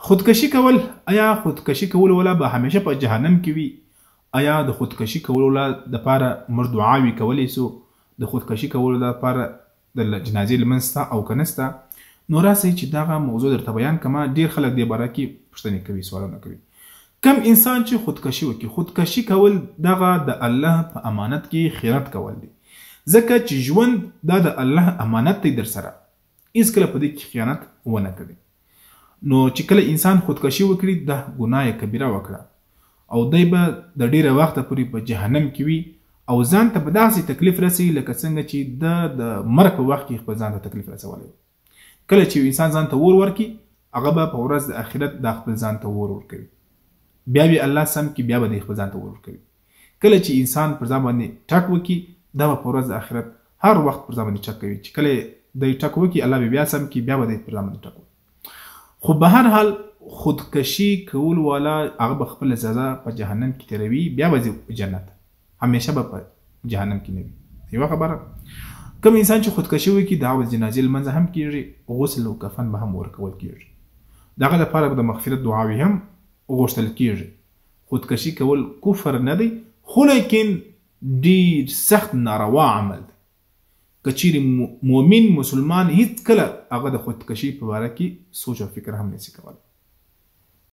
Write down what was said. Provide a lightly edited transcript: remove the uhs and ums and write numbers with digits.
خودکشي کول، آیا خودکشي کول ولا به همیشه په جهنم کې وي؟ آیا د خودکشي کولو لپاره موږ دعاوې کولی سو؟ د خودکشي کولو لپاره د جنازې لمونځ شته او که نشته؟ نو راسئ چې دغه موضوع درته بیان کړم. ډېر خلک دې باره کې پوښتنې کوي، سوالونه کوي. کم انسان چې خودکشي وکړي، خودکشي کول دغه د الله په امانت کې خیانت کول دی، ځکه چې ژوند دا د الله امانت دی در سره، هېڅکله په دې کې خیانت ونه کوي. نو چې کله انسان خودکشي وکړي، دا ګناه کبیره وکړه او دی به د ډېره وخته پورې په جهنم کې وي او ځان ته به داسې تکلیف رسوي لکه څنګه چې د مرګ په وخت کې خپل ځان ته تکلیف رسولی. کله چې انسان ځان ته اور ورکړي، هغه به په ورځ د آخرت دا خپل ځان ته اور ورکوي، بیا به الله سم کې، بیا به د خپل ځان ته اور ورکوي. کله چې انسان پر ځان باندې ټک وکړي، دا به په ورځ د آخرت هر وخت پر ځان باندې ټک کوي، چې کله د ټک وکړي الله به بیا سم کې، بیا به د پر ځان باندې ټک وکړي. خو به هر حال خودکشي کول والا هغه به خپل سزا په جهنم کې تیروي، بیا به ځي جنت، همیشه به په جهنم کې نه وي. یوه خبره، کوم انسان چې خودکشي وکړي، د هغه د جنازې لمانځه هم کېږي، غسل او کفن به هم ورکول کېږي، د هغه لپاره به د مغفرت دعاوې هم وغوښتل کېږي. خودکشي کول کفر نه دی، خو لیکن ډېر سخت ناروا عمل دی. که چیرې مؤمن مسلمان هېڅکله هغه د خودکشي په باره کې سوچ او فکر هم نشي کولی.